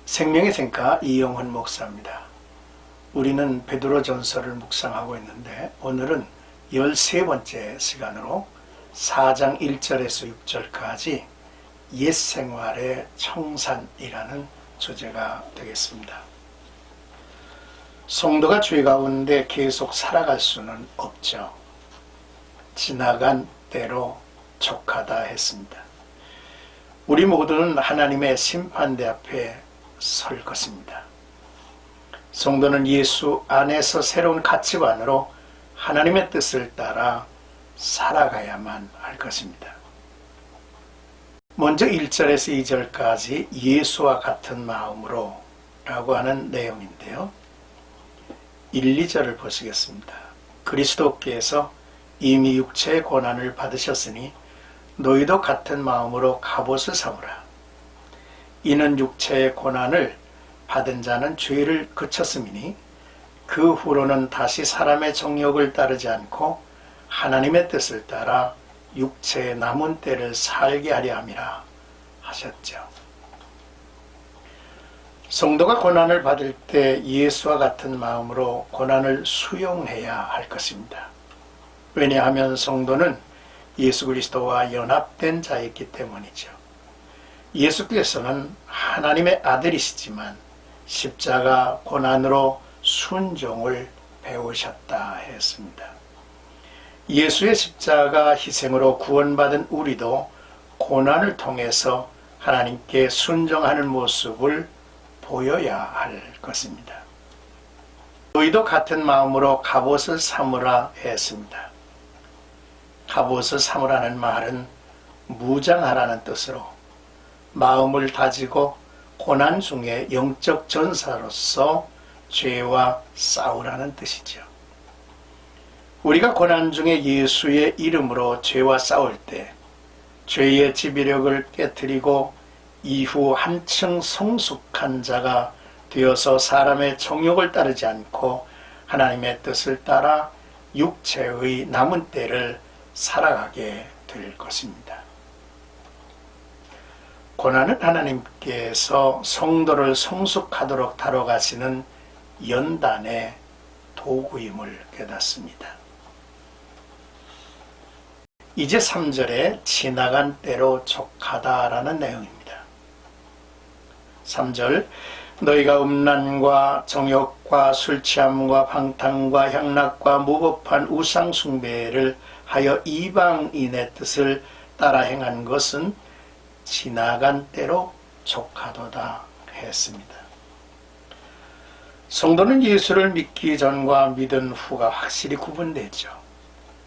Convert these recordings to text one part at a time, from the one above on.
생명의 샘가 이영훈 목사입니다. 우리는 베드로전서를 묵상하고 있는데 오늘은 13번째 시간으로 4장 1절에서 6절까지 옛생활의 청산이라는 주제가 되겠습니다. 성도가 죄 가운데 계속 살아갈 수는 없죠. 지나간 때로 족하다 했습니다. 우리 모두는 하나님의 심판대 앞에 설 것입니다. 성도는 예수 안에서 새로운 가치관으로 하나님의 뜻을 따라 살아가야만 할 것입니다. 먼저 1절에서 2절까지 예수와 같은 마음으로 라고 하는 내용인데요. 1, 2절을 보시겠습니다. 그리스도께서 이미 육체의 고난을 받으셨으니 너희도 같은 마음으로 갑옷을 삼으라. 이는 육체의 고난을 받은 자는 죄를 그쳤음이니 그 후로는 다시 사람의 정욕을 따르지 않고 하나님의 뜻을 따라 육체의 남은 때를 살게 하려 함이라 하셨죠. 성도가 고난을 받을 때 예수와 같은 마음으로 고난을 수용해야 할 것입니다. 왜냐하면 성도는 예수 그리스도와 연합된 자이기 때문이죠. 예수께서는 하나님의 아들이시지만 십자가 고난으로 순종을 배우셨다 했습니다. 예수의 십자가 희생으로 구원받은 우리도 고난을 통해서 하나님께 순종하는 모습을 보여야 할 것입니다. 너희도 같은 마음으로 갑옷을 삼으라 했습니다. 갑옷을 삼으라는 말은 무장하라는 뜻으로 마음을 다지고 고난 중에 영적 전사로서 죄와 싸우라는 뜻이죠. 우리가 고난 중에 예수의 이름으로 죄와 싸울 때 죄의 지배력을 깨뜨리고 이후 한층 성숙한 자가 되어서 사람의 정욕을 따르지 않고 하나님의 뜻을 따라 육체의 남은 때를 살아가게 될 것입니다. 고난은 하나님께서 성도를 성숙하도록 다뤄가시는 연단의 도구임을 깨닫습니다. 이제 3절에 지나간 때로 족하다라는 내용입니다. 3절 너희가 음란과 정욕과 술취함과 방탕과 향락과 무법한 우상 숭배를 하여 이방인의 뜻을 따라 행한 것은 지나간 때로 족하도다 했습니다. 성도는 예수를 믿기 전과 믿은 후가 확실히 구분되죠.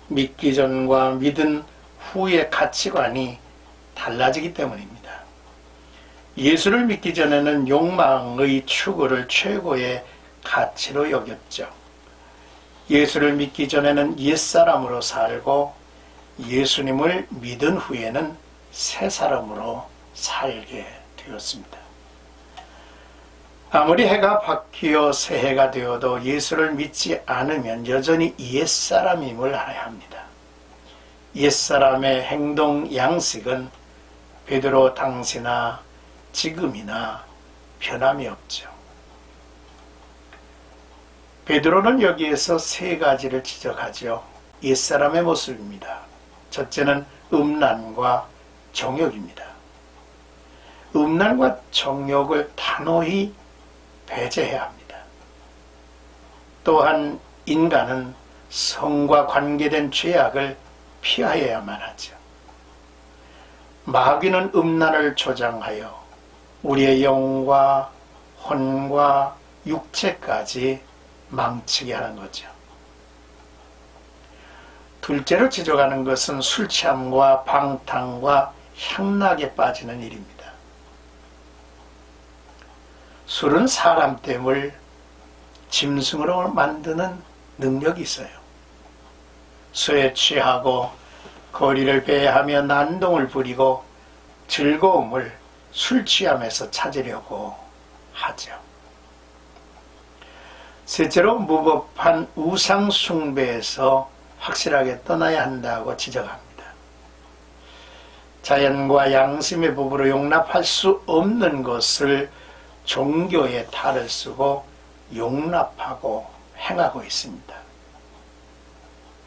믿기 전과 믿은 후의 가치관이 달라지기 때문입니다. 예수를 믿기 전에는 욕망의 추구를 최고의 가치로 여겼죠. 예수를 믿기 전에는 옛사람으로 살고 예수님을 믿은 후에는 새 사람으로 살게 되었습니다. 아무리 해가 바뀌어 새해가 되어도 예수를 믿지 않으면 여전히 옛사람임을 알아야 합니다. 옛사람의 행동 양식은 베드로 당시나 지금이나 변함이 없죠. 베드로는 여기에서 세 가지를 지적하죠. 옛사람의 모습입니다. 첫째는 음란과 정욕입니다. 음란과 정욕을 단호히 배제해야 합니다. 또한 인간은 성과 관계된 죄악을 피하여야만 하죠. 마귀는 음란을 조장하여 우리의 영과 혼과 육체까지 망치게 하는 거죠. 둘째로 지적하는 것은 술 취함과 방탕과 향락에 빠지는 일입니다. 술은 사람 됨을 짐승으로 만드는 능력이 있어요. 술에 취하고 거리를 배회하며 난동을 부리고 즐거움을 술 취함에서 찾으려고 하죠. 셋째로 무법한 우상 숭배에서 확실하게 떠나야 한다고 지적합니다. 자연과 양심의 법으로 용납할 수 없는 것을 종교의 탈을 쓰고 용납하고 행하고 있습니다.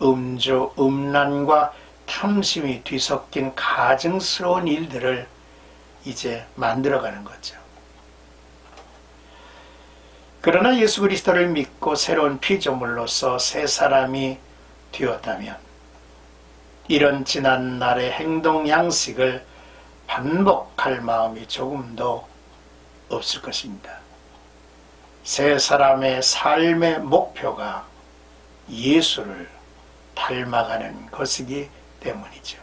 음주, 음란과 탐심이 뒤섞인 가증스러운 일들을 이제 만들어가는 거죠. 그러나 예수 그리스도를 믿고 새로운 피조물로서 새 사람이 되었다면 이런 지난 날의 행동 양식을 반복할 마음이 조금도 없을 것입니다. 새 사람의 삶의 목표가 예수를 닮아가는 것이기 때문이죠.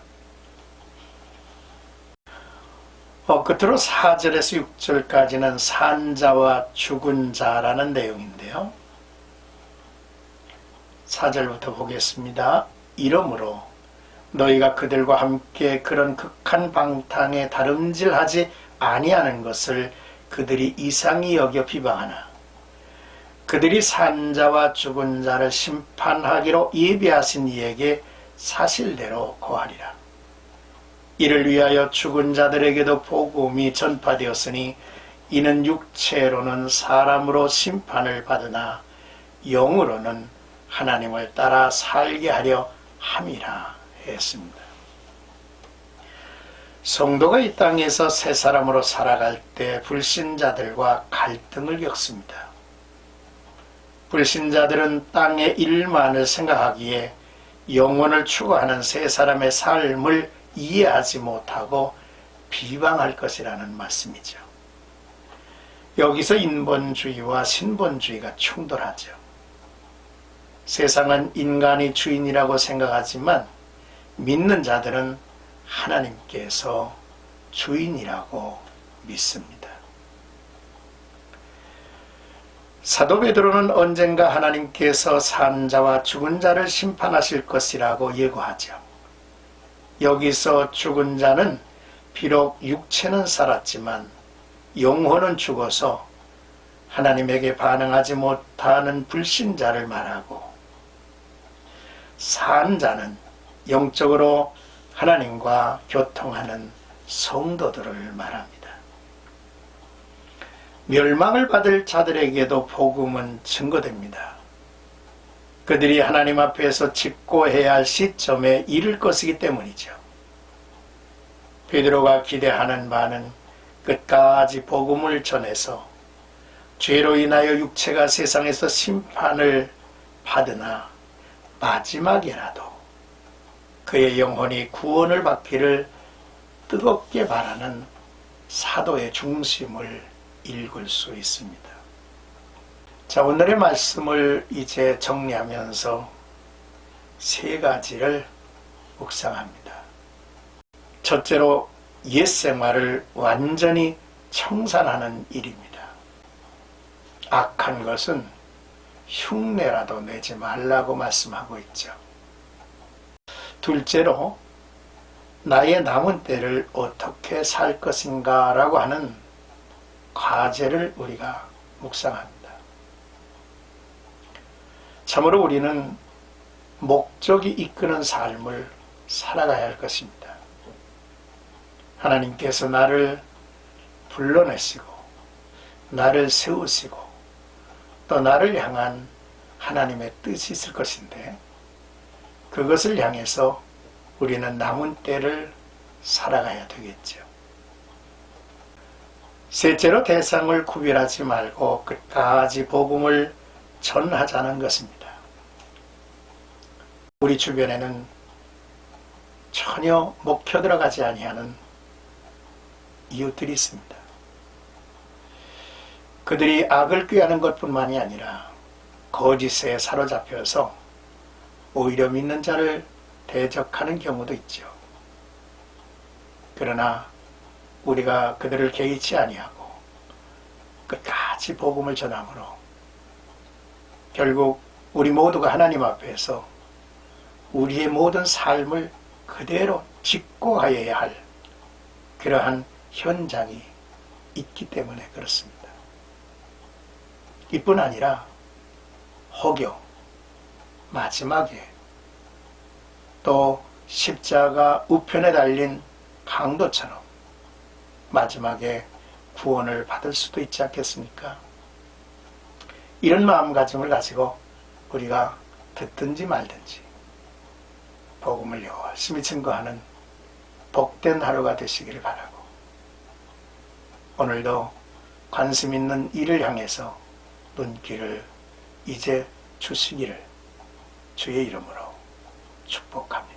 끝으로 4절에서 6절까지는 산자와 죽은 자라는 내용인데요. 4절부터 보겠습니다. 이러므로 너희가 그들과 함께 그런 극한 방탕에 다름질하지 아니하는 것을 그들이 이상히 여겨 비방하나 그들이 산자와 죽은 자를 심판하기로 예비하신 이에게 사실대로 고하리라. 이를 위하여 죽은 자들에게도 복음이 전파되었으니 이는 육체로는 사람으로 심판을 받으나 영으로는 하나님을 따라 살게 하려 함이라 했습니다. 성도가 이 땅에서 새 사람으로 살아갈 때 불신자들과 갈등을 겪습니다. 불신자들은 땅의 일만을 생각하기에 영혼을 추구하는 새 사람의 삶을 이해하지 못하고 비방할 것이라는 말씀이죠. 여기서 인본주의와 신본주의가 충돌하죠. 세상은 인간이 주인이라고 생각하지만 믿는 자들은 하나님께서 주인이라고 믿습니다. 사도 베드로는 언젠가 하나님께서 산자와 죽은 자를 심판하실 것이라고 예고하죠. 여기서 죽은 자는 비록 육체는 살았지만 영혼은 죽어서 하나님에게 반응하지 못하는 불신자를 말하고, 산 자는 영적으로 하나님과 교통하는 성도들을 말합니다. 멸망을 받을 자들에게도 복음은 증거됩니다. 그들이 하나님 앞에서 집고해야 할 시점에 이를 것이기 때문이죠. 베드로가 기대하는 바는 끝까지 복음을 전해서 죄로 인하여 육체가 세상에서 심판을 받으나 마지막에라도 그의 영혼이 구원을 받기를 뜨겁게 바라는 사도의 중심을 읽을 수 있습니다. 자, 오늘의 말씀을 이제 정리하면서 세 가지를 묵상합니다. 첫째로, 옛 생활을 완전히 청산하는 일입니다. 악한 것은 흉내라도 내지 말라고 말씀하고 있죠. 둘째로, 나의 남은 때를 어떻게 살 것인가 라고 하는 과제를 우리가 묵상합니다. 참으로 우리는 목적이 이끄는 삶을 살아가야 할 것입니다. 하나님께서 나를 불러내시고 나를 세우시고 또 나를 향한 하나님의 뜻이 있을 것인데, 그것을 향해서 우리는 남은 때를 살아가야 되겠죠. 셋째로, 대상을 구별하지 말고 끝까지 복음을 전하자는 것입니다. 우리 주변에는 전혀 먹혀 들어가지 아니하는 이웃들이 있습니다. 그들이 악을 꾀하는 것뿐만이 아니라 거짓에 사로잡혀서 오히려 믿는 자를 대적하는 경우도 있죠. 그러나 우리가 그들을 개의치 아니하고 끝까지 복음을 전함으로 결국 우리 모두가 하나님 앞에서 우리의 모든 삶을 그대로 직고하여야 할 그러한 현장이 있기 때문에 그렇습니다. 이뿐 아니라 혹여 마지막에 또 십자가 우편에 달린 강도처럼 마지막에 구원을 받을 수도 있지 않겠습니까? 이런 마음가짐을 가지고 우리가 듣든지 말든지 복음을 열심히 증거하는 복된 하루가 되시기를 바라고, 오늘도 관심 있는 이를 향해서 눈길을 이제 주시기를 주의 이름으로 축복합니다.